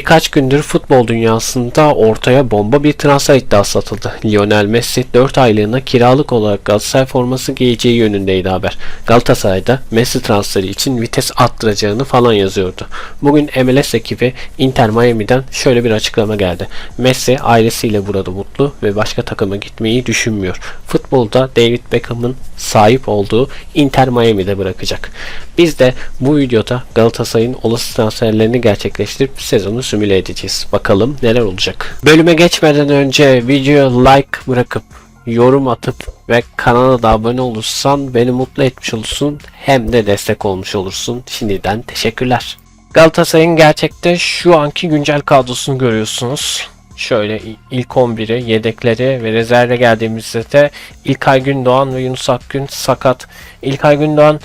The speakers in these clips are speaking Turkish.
Birkaç gündür futbol dünyasında ortaya bomba bir transfer iddiası atıldı. Lionel Messi 4 aylığına kiralık olarak Galatasaray forması giyeceği yönündeydi haber. Galatasaray'da Messi transferi için vites arttıracağını falan yazıyordu. Bugün MLS ekibi Inter Miami'den şöyle bir açıklama geldi. Messi ailesiyle burada mutlu ve başka takıma gitmeyi düşünmüyor. Futbolda David Beckham'ın sahip olduğu Inter Miami'de bırakacak. Biz de bu videoda Galatasaray'ın olası transferlerini gerçekleştirip sezonu simüle edeceğiz. Bakalım neler olacak. Bölüme geçmeden önce videoya like bırakıp yorum atıp ve kanala da abone olursan beni mutlu etmiş olursun, hem de destek olmuş olursun. Şimdiden teşekkürler. Galatasaray'ın gerçekte şu anki güncel kadrosunu görüyorsunuz. Şöyle ilk 11'i, yedekleri ve rezerve geldiğimizde de İlkay Gündoğan ve Yunus Akgün sakat. İlkay Gündoğan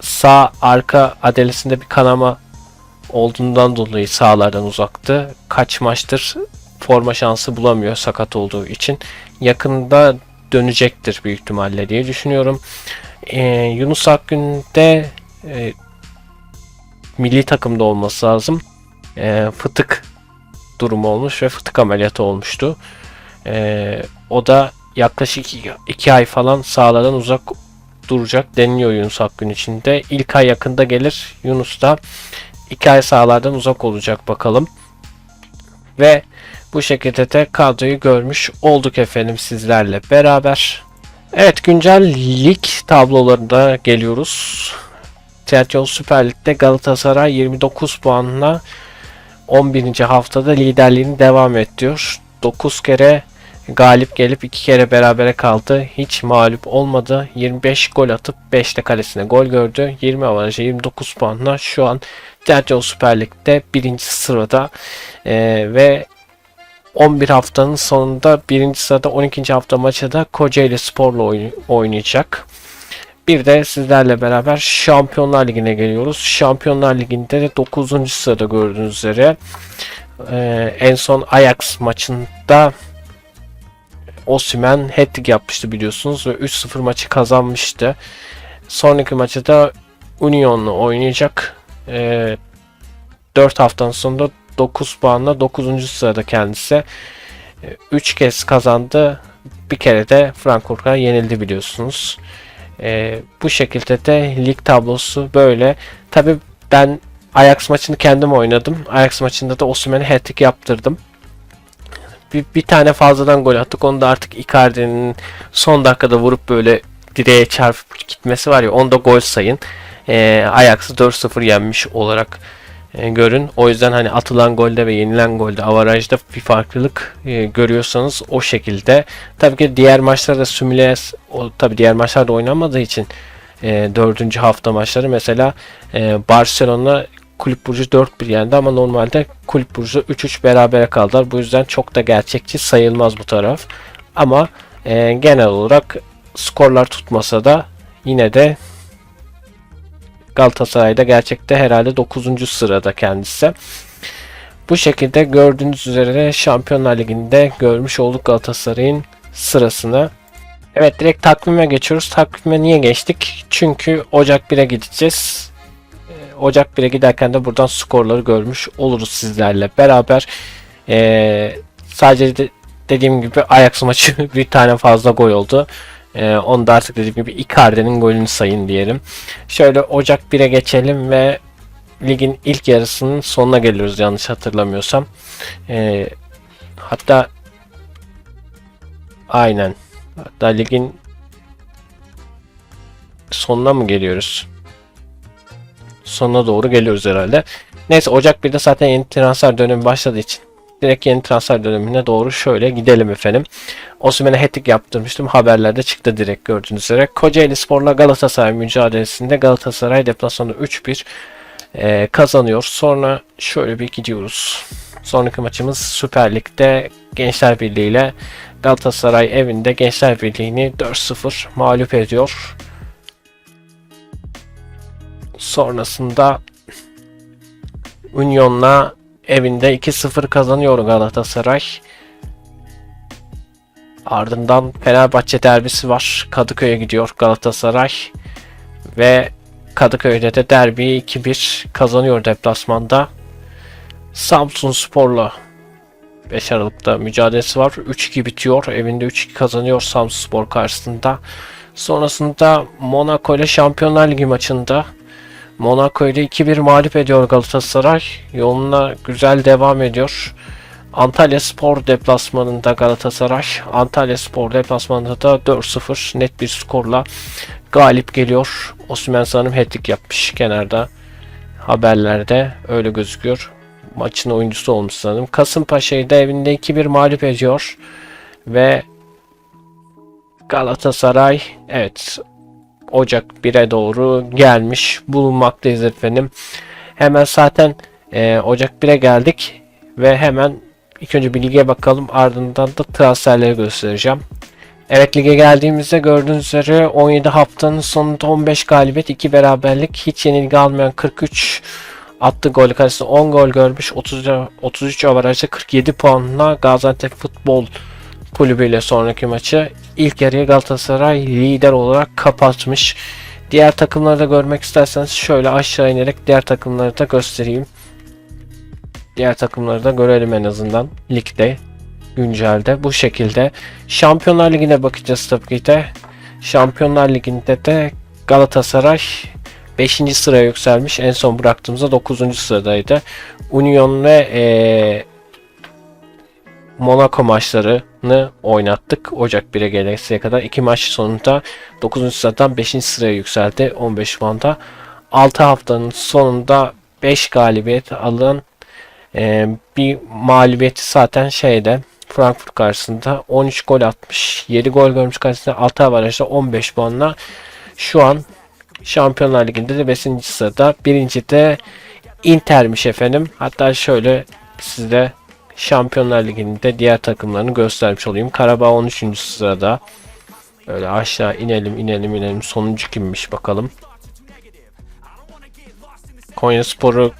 sağ arka adelesinde bir kanama olduğundan dolayı sahalardan uzaktı. Kaç maçtır forma şansı bulamıyor sakat olduğu için. Yakında dönecektir büyük ihtimalle diye düşünüyorum. Yunus Akgün de milli takımda olması lazım. Fıtık durumu olmuş ve fıtık ameliyatı olmuştu. O da yaklaşık 2 ay falan sahalardan uzak duracak deniliyor Yunus Akgün için de. İlk ay yakında gelir. Yunus da 2 ay sahalardan uzak olacak bakalım. Ve bu şekilde de kadroyu görmüş olduk efendim sizlerle beraber. Evet, güncel lig tablolarında geliyoruz. Trendyol Süper Lig'de Galatasaray 29 puanla 11. haftada liderliğini devam ediyor. 9 kere galip gelip 2 kere berabere kaldı. Hiç mağlup olmadı. 25 gol atıp 5 de kalesine gol gördü. 20 avarajı 29 puanla şu an Trendyol Süper Lig'de 1. sırada. Ve 11 haftanın sonunda 1. sırada 12. hafta maçı da Kocaeli Spor'la oynayacak. Bir de sizlerle beraber Şampiyonlar Ligi'ne geliyoruz. Şampiyonlar Ligi'nde de 9. sırada gördüğünüz üzere. En son Ajax maçında Osimhen hat-trick yapmıştı biliyorsunuz ve 3-0 maçı kazanmıştı. Sonraki maçı da Union'la oynayacak. 4 haftanın sonunda 9 puanla 9. sırada kendisi. 3 kez kazandı. Bir kere de Frankfurt'a yenildi biliyorsunuz. Bu şekilde de lig tablosu böyle. Tabi ben Ajax maçını kendim oynadım. Ajax maçında da Osimhen'e hat-trick yaptırdım. Bir tane fazladan gol attık. Onu da artık Icardi'nin son dakikada vurup böyle direğe çarpıp gitmesi var ya, onda gol sayın. Ajax'ı 4-0 yenmiş olarak görün. O yüzden hani atılan golde ve yenilen golde avarajda bir farklılık görüyorsanız o şekilde. Tabii ki diğer maçlarda simüle, tabii diğer maçlarda oynanmadığı için 4. hafta maçları mesela Barcelona Kulüp Brugge 4-1 yendi ama normalde Kulüp Brugge 3-3 berabere kaldılar. Bu yüzden çok da gerçekçi sayılmaz bu taraf. Ama genel olarak skorlar tutmasa da yine de Galatasaray'da gerçekte herhalde 9. sırada kendisi. Bu şekilde gördüğünüz üzere Şampiyonlar Ligi'nde görmüş olduk Galatasaray'ın sırasını. Evet, direkt takvime geçiyoruz. Takvime niye geçtik? Çünkü Ocak 1'e gideceğiz. Ocak 1'e giderken de buradan skorları görmüş oluruz sizlerle beraber. Sadece dediğim gibi Ajax maçı bir tane fazla gol oldu. Onu da artık dediğim gibi Icardi'nin golünü sayın diyelim. Şöyle Ocak 1'e geçelim ve ligin ilk yarısının sonuna geliyoruz yanlış hatırlamıyorsam. Hatta aynen. Hatta ligin sonuna mı geliyoruz? Sonuna doğru geliyoruz herhalde. Neyse, Ocak 1'de zaten yeni transfer dönemi başladığı için direkt yeni transfer dönemine doğru şöyle gidelim efendim. Osimhen'e hat-trick yaptırmıştım. Haberlerde çıktı direkt gördüğünüz üzere. Kocaeli Spor'la Galatasaray mücadelesinde Galatasaray deplasmanda 3-1 kazanıyor. Sonra şöyle bir gidiyoruz. Sonraki maçımız Süper Lig'de Gençler Birliği ile Galatasaray evinde Gençler Birliği'ni 4-0 mağlup ediyor. Sonrasında Union'la evinde 2-0 kazanıyor Galatasaray. Ardından Fenerbahçe derbisi var. Kadıköy'e gidiyor Galatasaray. Ve Kadıköy'de de derbiyi 2-1 kazanıyor deplasmanda. Samsunspor'la 5 Aralık'ta mücadelesi var. 3-2 bitiyor. Evinde 3-2 kazanıyor Samsunspor karşısında. Sonrasında Monaco ile Şampiyonlar Ligi maçında Monaco ile 2-1 mağlup ediyor Galatasaray. Yoluna güzel devam ediyor. Antalyaspor deplasmanında Galatasaray, Antalyaspor deplasmanında da 4-0 net bir skorla galip geliyor. Osimhen sanırım hat-trick yapmış kenarda. Haberlerde öyle gözüküyor. Maçın oyuncusu olmuş sanırım. Kasımpaşa'yı da evinde 2-1 mağlup ediyor. Ve Galatasaray, evet, Ocak 1'e doğru gelmiş bulunmaktayız efendim. Hemen zaten Ocak 1'e geldik ve hemen ilk önce bir lige bakalım, ardından da transferleri göstereceğim. Evet, lige geldiğimizde gördüğünüz üzere 17 haftanın sonunda 15 galibiyet, 2 beraberlik, hiç yenilgi almayan 43 attığı gol karşısında 10 gol görmüş, 33 avarajda 47 puanla Gaziantep Futbol Kulübü ile sonraki maçı ilk yarıya Galatasaray lider olarak kapatmış. Diğer takımları da görmek isterseniz şöyle aşağı inerek diğer takımları da göstereyim. Diğer takımları da görelim en azından ligde, güncelde bu şekilde. Şampiyonlar Ligi'ne bakacağız tabii ki de. Şampiyonlar Ligi'nde de Galatasaray 5. sıraya yükselmiş. En son bıraktığımızda 9. sıradaydı. Union ve Monaco maçlarını oynattık. Ocak 1'e gelesiye kadar 2 maç sonunda 9. sıradan 5. sıraya yükseldi. 15 puanda. 6 haftanın sonunda 5 galibiyet alan bir mağlubiyeti zaten Frankfurt karşısında 13 gol atmış. 7 gol görmüş karşısında 6 avarajda 15 puanla şu an Şampiyonlar Ligi'nde de 5. sırada. 1. de Inter'miş efendim. Hatta şöyle size Şampiyonlar Ligi'nde diğer takımlarını göstermiş olayım. Karabağ 13. sırada. Böyle aşağı inelim. Sonuncu kimmiş bakalım. Konyaspor'u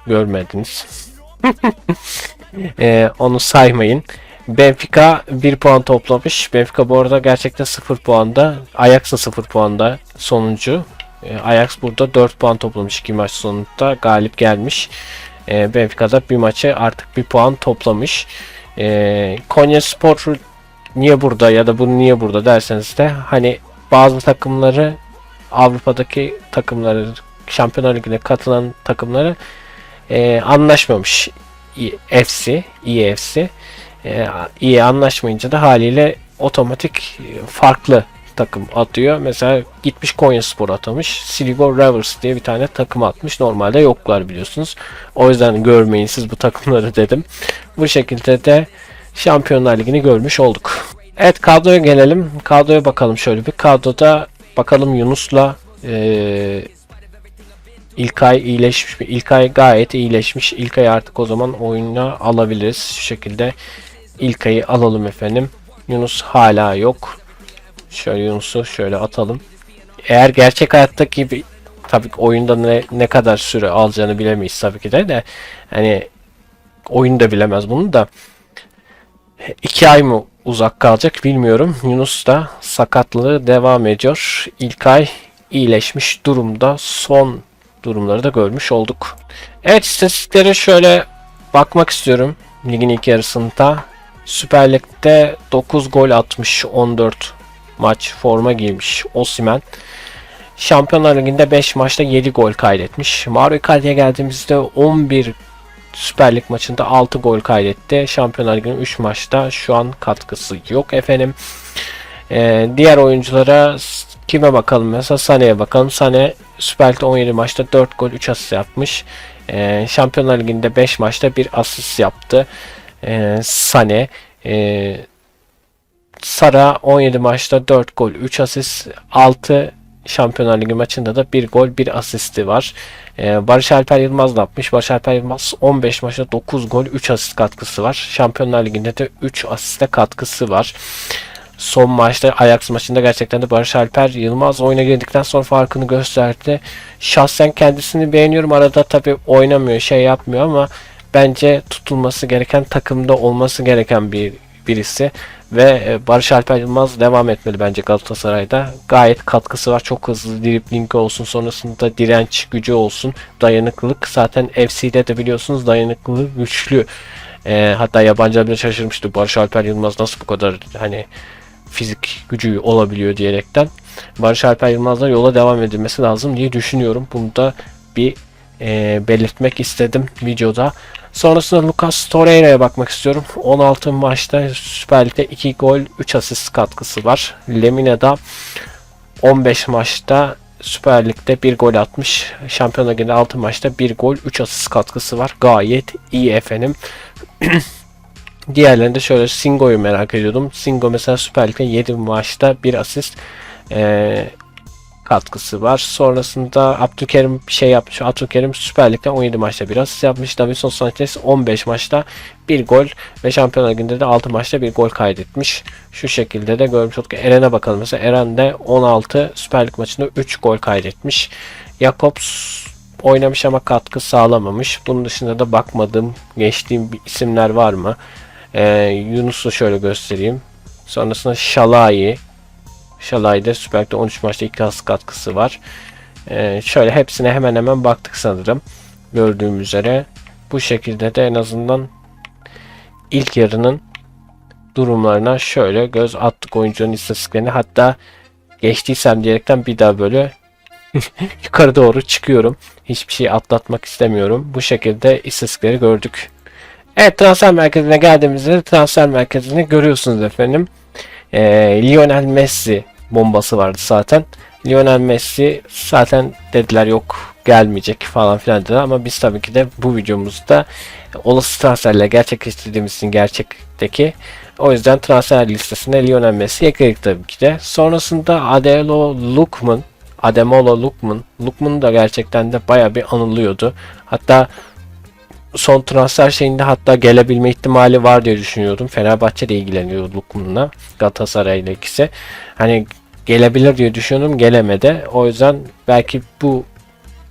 görmediniz. Onu saymayın. Benfica 1 puan toplamış. Benfica bu arada gerçekten 0 puanda. Ajax da 0 puanda sonuncu. Ajax burada 4 puan toplamış 2 maç sonunda. Galip gelmiş. Benfica'da bir maçı artık 1 puan toplamış. Konyaspor niye burada ya da bu niye burada derseniz de hani bazı takımları, Avrupa'daki takımları, Şampiyonlar Ligi'ne katılan takımları anlaşmamış EFC. İyi anlaşmayınca da haliyle otomatik farklı takım atıyor. Mesela gitmiş Konyaspor atamış. Sligo Rovers diye bir tane takım atmış. Normalde yoklar biliyorsunuz. O yüzden görmeyin siz bu takımları dedim. Bu şekilde de Şampiyonlar Ligi'ni görmüş olduk. Evet, kadroya gelelim. Kadroya bakalım şöyle bir. Kadroda bakalım Yunus'la İlkay iyileşmiş mi? İlkay gayet iyileşmiş. İlkay'ı artık o zaman oyuna alabiliriz. Şu şekilde İlkay'ı alalım efendim. Yunus hala yok. Şöyle Yunus'u şöyle atalım. Eğer gerçek hayattaki gibi tabii ki oyunda ne kadar süre alacağını bilemeyiz tabii ki de hani oyun da bilemez bunu da 2 ay mı uzak kalacak bilmiyorum. Yunus da sakatlığı devam ediyor. İlkay iyileşmiş durumda. Son durumları da görmüş olduk. Evet, istatistiklere şöyle bakmak istiyorum. Ligin ilk yarısında Süper Lig'de 9 gol atmış, 14 maç forma giymiş Osimhen. Şampiyonlar Ligi'nde 5 maçta 7 gol kaydetmiş. Mauro Icardi'ye geldiğimizde 11 Süper Lig maçında 6 gol kaydetti. Şampiyonlar Ligi'nin 3 maçta şu an katkısı yok efendim. Diğer oyunculara kime bakalım, mesela Sané'ye bakalım. Sané Süper Lig'de 17 maçta 4 gol 3 asist yapmış. Şampiyonlar Ligi'nde 5 maçta 1 asist yaptı. Sané. Sara 17 maçta 4 gol 3 asist, 6 Şampiyonlar Ligi maçında da 1 gol 1 asisti var. Barış Alper Yılmaz da yapmış. Barış Alper Yılmaz 15 maçta 9 gol 3 asist katkısı var. Şampiyonlar Ligi'nde de 3 asiste katkısı var. Son maçta Ajax maçında gerçekten de Barış Alper Yılmaz oyuna girdikten sonra farkını gösterdi. Şahsen kendisini beğeniyorum. Arada tabi oynamıyor, yapmıyor ama bence tutulması gereken, takımda olması gereken bir birisi ve Barış Alper Yılmaz devam etmeli bence Galatasaray'da. Gayet katkısı var. Çok hızlı dribling olsun, sonrasında direnç gücü olsun, dayanıklılık. Zaten FC'de de biliyorsunuz dayanıklılığı güçlü. Hatta yabancılar bile şaşırmıştı. Barış Alper Yılmaz nasıl bu kadar hani fizik gücü olabiliyor diyerekten. Barış Alper Yılmaz'la yola devam edilmesi lazım diye düşünüyorum. Bunu da bir belirtmek istedim videoda. Sonrasında Lucas Torreira'ya bakmak istiyorum. 16 maçta Süper Lig'de 2 gol 3 asist katkısı var. Lemine'da 15 maçta Süper Lig'de 1 gol atmış. Şampiyonlar Ligi'nde 6 maçta 1 gol 3 asist katkısı var. Gayet iyi efendim. Diğerlerinde şöyle Singo'yu merak ediyordum. Singo mesela Süper Lig'de 7 maçta 1 asist katkısı var. Sonrasında Abdülkerim bir şey yapmış. Abdülkerim Süper Lig'de 17 maçta 1 asist yapmış. Davinson Sanchez 15 maçta 1 gol ve Şampiyonlar Ligi'nde de 6 maçta 1 gol kaydetmiş. Şu şekilde de görmüş olduk. Eren'e bakalım mesela. Eren de 16 Süper Lig maçında 3 gol kaydetmiş. Jakobs oynamış ama katkı sağlamamış. Bunun dışında da bakmadım. Geçtiğim isimler var mı? Yunus'u şöyle göstereyim. Sonrasında Şalay'da Süper Lig'de 13 maçta 2 asist katkısı var. Şöyle hepsine hemen hemen baktık sanırım. Gördüğüm üzere. Bu şekilde de en azından ilk yarının durumlarına şöyle göz attık oyuncuların istatistiklerine. Hatta geçtiysem diyerekten bir daha böyle yukarı doğru çıkıyorum. Hiçbir şey atlatmak istemiyorum. Bu şekilde istatistikleri gördük. Evet, transfer merkezine geldiğimizde transfer merkezini görüyorsunuz efendim. Lionel Messi bombası vardı zaten. Lionel Messi zaten dediler yok gelmeyecek falan filan dediler ama biz tabii ki de bu videomuzda olası transferler gerçekleştirdiğimiz için gerçekteki o yüzden transfer listesine Lionel Messi ekledik tabii ki de. Sonrasında Ademola Lookman da gerçekten de bayağı bir anılıyordu. Hatta son transfer şeyinde hatta gelebilme ihtimali var diye düşünüyordum. Fenerbahçe de ilgileniyor Lookman'la. Galatasaray'la ikisi. Hani gelebilir diye düşünüyordum. Gelemedi. O yüzden belki bu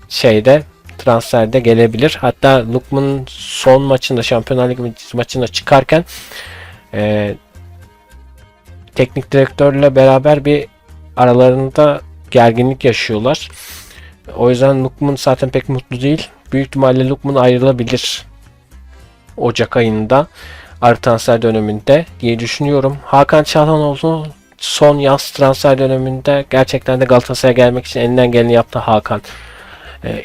şeyde transferde gelebilir. Hatta Lookman'ın son maçında Şampiyonlar Ligi maçında çıkarken teknik direktörle beraber bir aralarında gerginlik yaşıyorlar. O yüzden Lookman zaten pek mutlu değil. Büyük ihtimalle Lookman ayrılabilir Ocak ayında transfer döneminde diye düşünüyorum. Hakan Çalhanoğlu son yaz transfer döneminde gerçekten de Galatasaray'a gelmek için elinden geleni yaptı Hakan.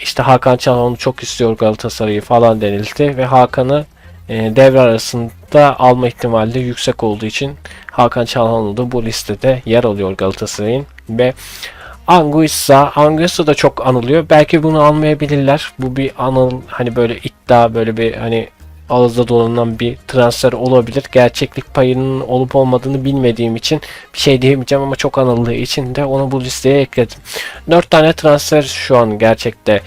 İşte Hakan Çalhanoğlu çok istiyor Galatasaray'ı falan denildi ve Hakan'ı devre arasında alma ihtimali de yüksek olduğu için Hakan Çalhanoğlu da bu listede yer alıyor Galatasaray'ın ve Anguissa da çok anılıyor. Belki bunu almayabilirler. Bu bir hani böyle iddia, böyle bir hani ağızda dolanan bir transfer olabilir. Gerçeklik payının olup olmadığını bilmediğim için bir şey diyemeyeceğim ama çok anıldığı için de onu bu listeye ekledim. 4 tane transfer şu an gerçekte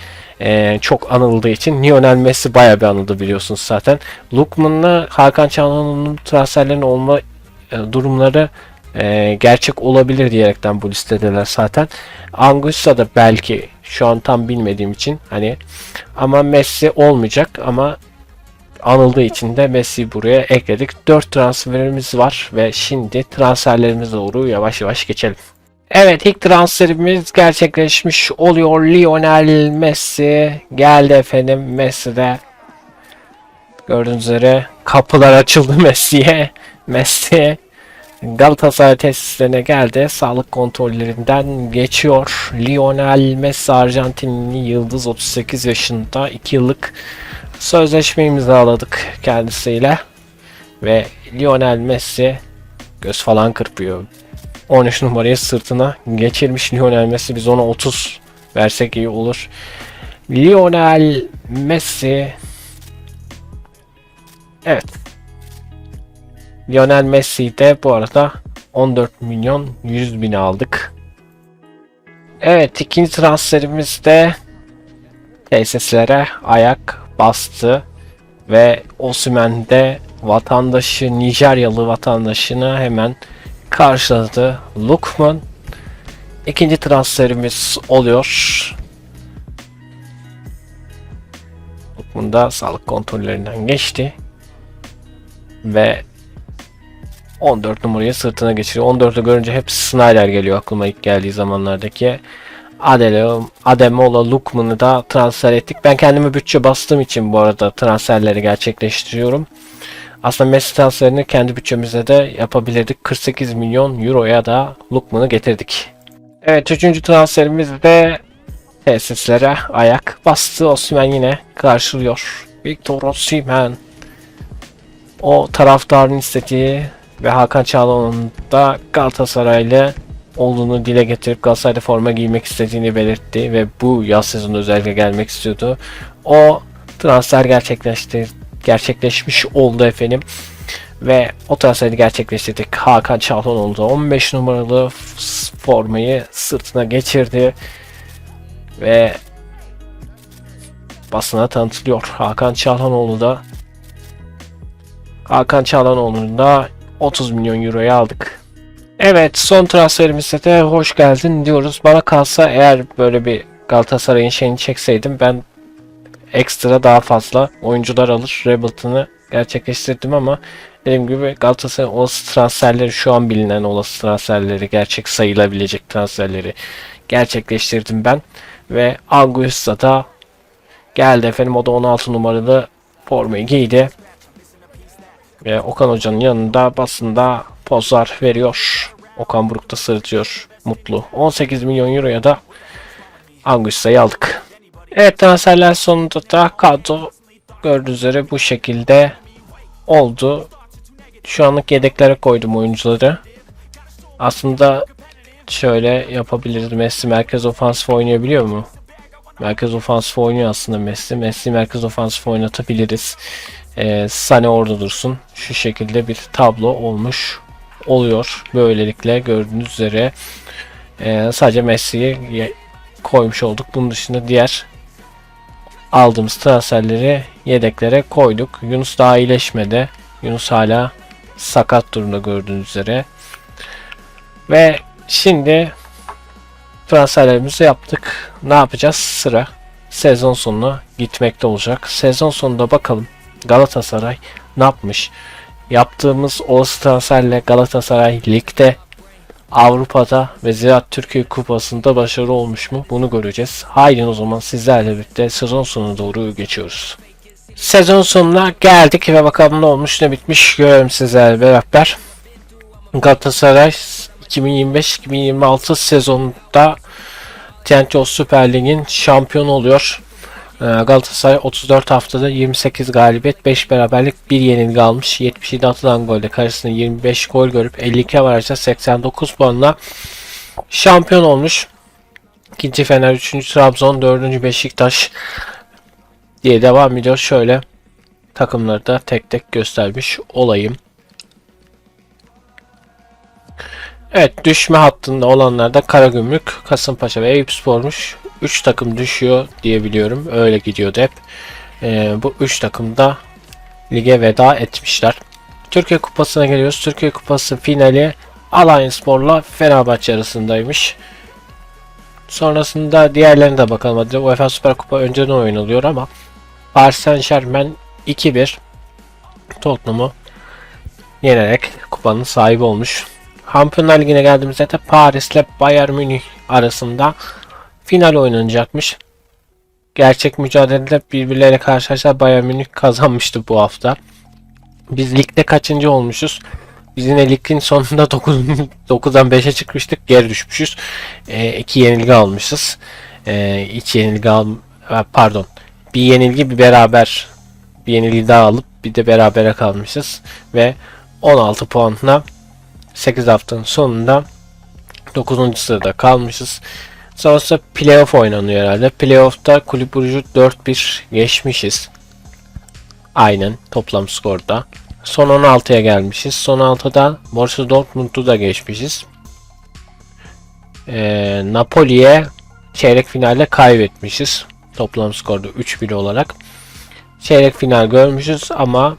çok anıldığı için Lionel Messi bayağı bir anıldı biliyorsunuz zaten. Lookman'la Hakan Çalhanoğlu'nun transferlerin olma durumları gerçek olabilir diyerekten bu listedeler zaten. Anguissa da belki şu an tam bilmediğim için hani ama Messi olmayacak ama anıldığı için de Messi buraya ekledik. 4 transferimiz var ve şimdi transferlerimize doğru yavaş yavaş geçelim. Evet, ilk transferimiz gerçekleşmiş oluyor. Lionel Messi geldi efendim. Messi de gördüğünüz üzere kapılar açıldı Messi'ye. Messi Galatasaray tesislerine geldi. Sağlık kontrollerinden geçiyor. Lionel Messi Arjantinli yıldız 38 yaşında 2 yıllık sözleşme imzaladık kendisiyle. Ve Lionel Messi göz falan kırpıyor. 13 numarayı sırtına geçirmiş Lionel Messi. Biz ona 30 versek iyi olur. Lionel Messi. Evet. Lionel Messi'yi de bu arada 14 milyon 100 bin aldık. Evet, ikinci transferimiz de tesislere ayak bastı ve Osimhen de Nijeryalı vatandaşını hemen karşıladı. Lookman ikinci transferimiz oluyor. Lookman da sağlık kontrollerinden geçti ve 14 numarayı sırtına geçiriyor. 14'ü görünce hep Snyder geliyor aklıma ilk geldiği zamanlardaki. Ademola Lookman'ı da transfer ettik. Ben kendime bütçe bastığım için bu arada transferleri gerçekleştiriyorum. Aslında Messi transferini kendi bütçemizde de yapabilirdik. 48 milyon euroya da Lookman'ı getirdik. Evet, üçüncü transferimiz de tesislere ayak bastı. Osimhen yine karşılıyor. Victor Osimhen. O taraftarın istediği ve Hakan Çalhanoğlu'nun da Galatasaraylı olduğunu dile getirip Galatasaray'da forma giymek istediğini belirtti ve bu yaz sezonu özellikle gelmek istiyordu. O transfer gerçekleşmiş oldu efendim. Ve o transferi gerçekleştirdik. Hakan Çalhanoğlu da 15 numaralı formayı sırtına geçirdi ve basına tanıtılıyor. Hakan Çalhanoğlu'nu da 30 milyon euroya aldık. Evet, son transferimizde de hoş geldin diyoruz. Bana kalsa eğer böyle bir Galatasaray'ın şeyini çekseydim ben ekstra daha fazla oyuncular alır Rebuild'ını gerçekleştirdim ama dediğim gibi Galatasaray'ın olası transferleri, şu an bilinen olası transferleri, gerçek sayılabilecek transferleri gerçekleştirdim ben ve Anguissa da geldi efendim. O da 16 numaralı formayı giydi ve Okan Hoca'nın yanında basında pozlar veriyor. Okan Buruk da sırıtıyor mutlu. 18 milyon euroya da Anguissa'yı aldık. Evet, transferler sonunda da kadro gördüğünüz üzere bu şekilde oldu. Şu anlık yedeklere koydum oyuncuları. Aslında şöyle yapabiliriz. Messi merkez ofansif oynayabiliyor mu? Merkez ofansif oynuyor aslında Messi. Messi merkez ofansif oynatabiliriz. Sané orada dursun. Şu şekilde bir tablo olmuş oluyor. Böylelikle gördüğünüz üzere sadece Messi'yi koymuş olduk. Bunun dışında diğer aldığımız transferleri yedeklere koyduk. Yunus daha iyileşmedi. Yunus hala sakat durumda gördüğünüz üzere. Ve şimdi transferlerimizi yaptık. Ne yapacağız? Sıra sezon sonuna gitmekte olacak. Sezon sonunda bakalım Galatasaray ne yapmış? Yaptığımız olası transferle Galatasaray ligde, Avrupa'da ve Ziraat Türkiye Kupası'nda başarılı olmuş mu? Bunu göreceğiz. Haydi o zaman sizlerle birlikte sezon sonuna doğru geçiyoruz. Sezon sonuna geldik ve bakalım ne olmuş ne bitmiş görelim sizlerle beraber. Galatasaray 2025-2026 sezonunda TNT Süper Lig'in şampiyonu oluyor. Galatasaray 34 haftada 28 galibiyet, 5 beraberlik, 1 yenilgi almış. 77 atılan golde karşısında 25 gol görüp 52 avarajda 89 puanla şampiyon olmuş. 2. Fener, 3. Trabzon, 4. Beşiktaş diye devam ediyor. Şöyle takımları da tek tek göstermiş olayım. Evet, düşme hattında olanlar da Karagümrük, Kasımpaşa ve Eyüpspor'muş. 3 takım düşüyor diyebiliyorum. Öyle gidiyordu hep. Bu 3 takım da lige veda etmişler. Türkiye Kupası'na geliyoruz. Türkiye Kupası finali Alanyaspor'la Fenerbahçe arasındaymış. Sonrasında diğerlerine de bakalım. Hadi UEFA Süper Kupa önceden oynanıyor ama Paris Saint-Germain 2-1 Tottenham'ı yenerek kupanın sahibi olmuş. Şampiyonlar Ligi'ne geldiğimizde de Paris ile Bayern Münih arasında final oynanacakmış. Gerçek mücadelede birbirleriyle karşılaştılar. Bayern Münih kazanmıştı bu hafta. Biz ligde kaçıncı olmuşuz? Biz yine ligin sonunda 9'dan 5'e çıkmıştık. Geri düşmüşüz. 2 yenilgi almışız. Bir yenilgi bir yenilgi daha alıp bir de berabere kalmışız. Ve 16 puanla 8 haftanın sonunda 9. sırada kalmışız. Sonrasında playoff oynanıyor herhalde. Playoff'ta Kulüp Brugge'u 4-1 geçmişiz. Aynen toplam skorda. Son 16'ya gelmişiz. Son 6'da Borussia Dortmund'u da geçmişiz. Napoli'ye çeyrek finalde kaybetmişiz. Toplam skorda 3-1 olarak. Çeyrek final görmüşüz ama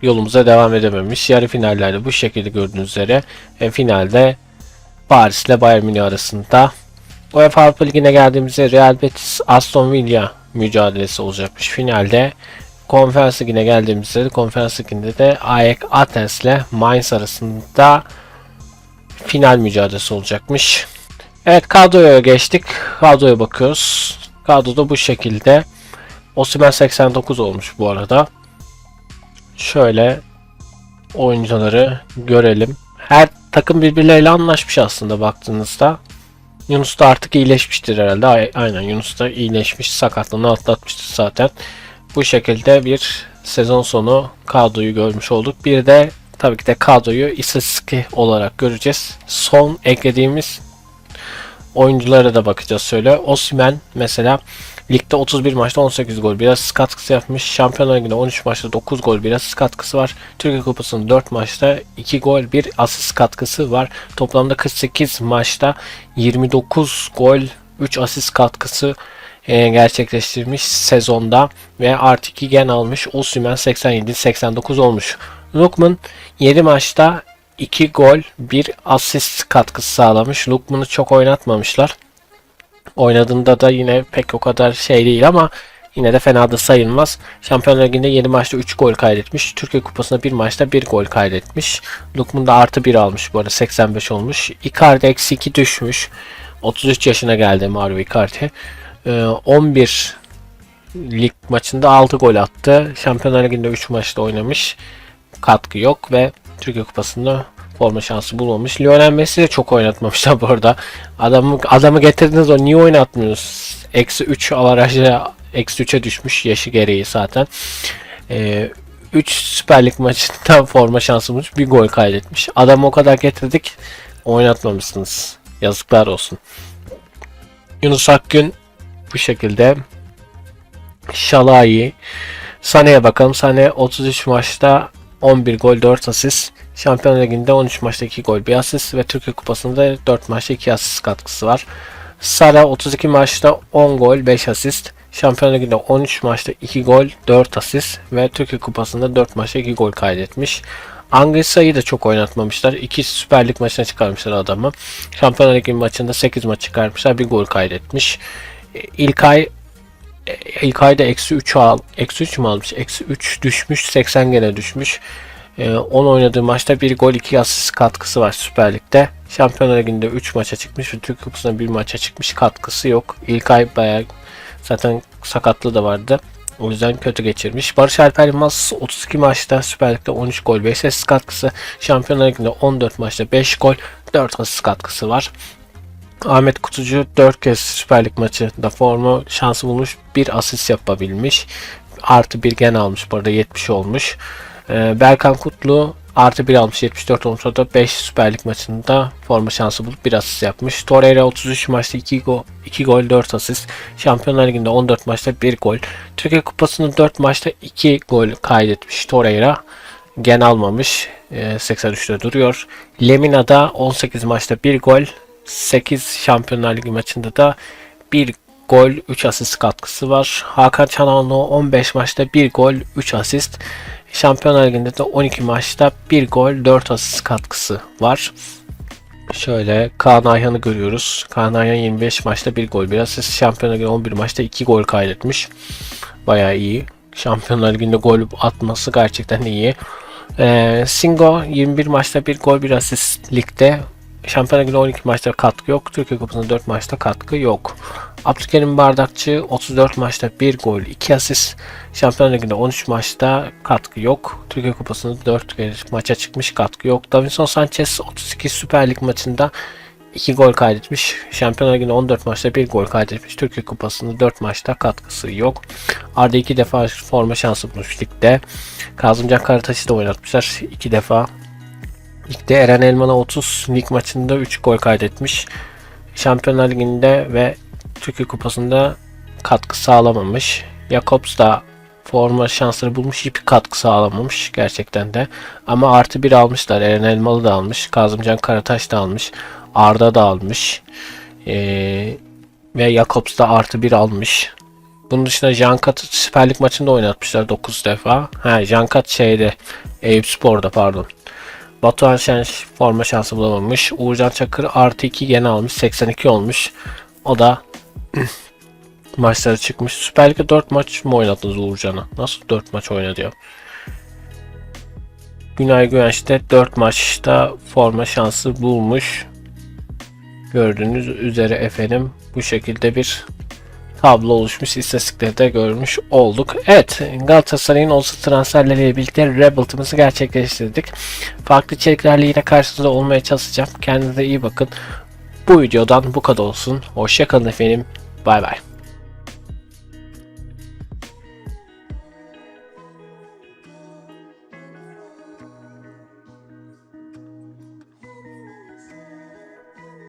yolumuza devam edememiş. Yarı finallerde bu şekilde gördüğünüz üzere finalde Paris ile Bayern Münih arasında. UEFA Avrupa Ligi'ne geldiğimizde Real Betis Aston Villa mücadelesi olacakmış finalde. Konferans Ligi'ne geldiğimizde Konferans Ligi'nde de AEK Athens ile Mainz arasında final mücadelesi olacakmış. Evet, kadroya geçtik. Kadroya bakıyoruz. Kadroda bu şekilde. Osimhen 89 olmuş bu arada. Şöyle oyuncuları görelim. Her takım birbirleriyle anlaşmış aslında baktığınızda. Yunus da artık iyileşmiştir herhalde. Aynen, Yunus da iyileşmiş. Sakatlığını atlatmıştır zaten. Bu şekilde bir sezon sonu kadroyu görmüş olduk. Bir de tabii ki de kadroyu istatistik olarak göreceğiz. Son eklediğimiz oyunculara da bakacağız şöyle. Osimhen mesela ligde 31 maçta 18 gol, bir asist katkısı yapmış. Şampiyonlar Ligi'nde 13 maçta 9 gol, bir asist katkısı var. Türkiye Kupası'nda 4 maçta 2 gol, 1 asist katkısı var. Toplamda 48 maçta 29 gol, 3 asist katkısı gerçekleştirmiş sezonda ve artı 2 gen almış. Osimhen 87-89 olmuş. Lookman 7 maçta 2 gol, 1 asist katkısı sağlamış. Lookman'ı çok oynatmamışlar. Oynadığında da yine pek o kadar şey değil ama yine de fena da sayılmaz. Şampiyonlar Ligi'nde 7 maçta 3 gol kaydetmiş. Türkiye Kupası'nda 1 maçta 1 gol kaydetmiş. Lookman da artı 1 almış bu arada, 85 olmuş. Icardi eksi 2 düşmüş. 33 yaşına geldi Mario Icardi. 11 lig maçında 6 gol attı. Şampiyonlar Ligi'nde 3 maçta oynamış. Katkı yok ve Türkiye Kupası'nda forma şansı bulmamış. Lionel Messi de çok oynatmamışlar bu arada. Adamı getirdiniz, o niye oynatmıyorsunuz? Eksi 3 avarajla eksi 3'e düşmüş yaşı gereği zaten. 3 Süper Lig maçında forma şansı bulmuş. Bir gol kaydetmiş. Adamı o kadar getirdik, oynatmamışsınız. Yazıklar olsun. Yunus Akgün bu şekilde. Şalai. Sané'ye bakalım. Sané 33 maçta 11 gol, 4 asist. Şampiyonlar Ligi'nde 13 maçta 2 gol, 1 asist ve Türkiye Kupası'nda 4 maçta 2 asist katkısı var. Sara 32 maçta 10 gol, 5 asist. Şampiyonlar Ligi'nde 13 maçta 2 gol, 4 asist ve Türkiye Kupası'nda 4 maçta 2 gol kaydetmiş. Anguissa'yı da çok oynatmamışlar. 2 Süper Lig maçına çıkarmışlar adamı. Şampiyonlar Ligi maçında 8 maç çıkarmışlar, 1 gol kaydetmiş. İlkay'da eksi 3 eksi 3 mü almış? Eksi 3 düşmüş, 80 gene düşmüş. 10 oynadığı maçta 1 gol, 2 asist katkısı var Süper Lig'de. Şampiyonlar Ligi'nde 3 maça çıkmış ve Türkiye Kupası'nda 1 maça çıkmış, katkısı yok. İlkay bayağı zaten sakatlığı da vardı. O yüzden kötü geçirmiş. Barış Alper Yılmaz 32 maçta Süper Lig'de 13 gol, 5 asist katkısı. Şampiyonlar Ligi'nde 14 maçta 5 gol, 4 asist katkısı var. Ahmet Kutucu 4 kez Süper Lig maçında forma şansı bulmuş. 1 asist yapabilmiş. Artı 1 gen almış. Bu arada 70 olmuş. Berkan Kutlu artı 1 almış. 74 olmuş. O da 5 Süper Lig maçında forma şansı bulup 1 asist yapmış. Torreira 33 maçta 2 gol, 4 asist. Şampiyonlar Ligi'nde 14 maçta 1 gol. Türkiye Kupası'nda 4 maçta 2 gol kaydetmiş Torreira. Gen almamış. 83'te duruyor. Lemina'da 18 maçta 1 gol, 8 Şampiyonlar Ligi maçında da 1 gol, 3 asist katkısı var. Hakan Çalhanoğlu 15 maçta 1 gol, 3 asist. Şampiyonlar Ligi'nde de 12 maçta 1 gol, 4 asist katkısı var. Şöyle Kaan Ayhan'ı görüyoruz. Kaan Ayhan 25 maçta 1 gol, 1 asist. Şampiyonlar Ligi 11 maçta 2 gol kaydetmiş. Bayağı iyi. Şampiyonlar Ligi'nde gol atması gerçekten iyi. Singo 21 maçta 1 gol, 1 asist ligde. Şampiyonlar Ligi'nde 12 maçta katkı yok. Türkiye Kupası'nda 4 maçta katkı yok. Abdülkerim Bardakçı 34 maçta 1 gol, 2 asist. Şampiyonlar Ligi'nde 13 maçta katkı yok. Türkiye Kupası'nda 4 maça çıkmış, katkı yok. Davinson Sanchez 32 Süper Lig maçında 2 gol kaydetmiş. Şampiyonlar Ligi'nde 14 maçta 1 gol kaydetmiş. Türkiye Kupası'nda 4 maçta katkısı yok. Arda 2 defa forma şansı bulmuş ligde. Kazımcan Karataş'ı da oynatmışlar 2 defa. Ligde Eren Elman'a 30 lig maçında 3 gol kaydetmiş. Şampiyonlar Ligi'nde ve Türkiye Kupası'nda katkı sağlamamış. Jakobs da forma şansları bulmuş, hiçbir katkı sağlamamış gerçekten de. Ama artı 1 almışlar. Eren Elmalı da almış. Kazımcan Karataş da almış. Arda da almış. Ve Jakobs da artı 1 almış. Bunun dışında Jankat Süper Lig maçında oynatmışlar 9 defa. Jankat Eyüpspor'da pardon. Batuhan Şen forma şansı bulamamış. Uğurcan Çakır artı 2 gene almış. 82 olmuş. O da maçları çıkmış. Süper Lig'de 4 maç mı oynadınız Uğurcan'a? Nasıl 4 maç oynadı ya? Günay Güvenç de 4 maçta forma şansı bulmuş. Gördüğünüz üzere efendim bu şekilde bir tablo oluşmuş, istatistikleri de görmüş olduk. Evet, Galatasaray'ın olası transferleriyle birlikte Rebuild'ımızı gerçekleştirdik. Farklı içeriklerle yine karşınızda olmaya çalışacağım. Kendinize iyi bakın. Bu videodan bu kadar olsun. Hoşça kalın efendim. Bay bay.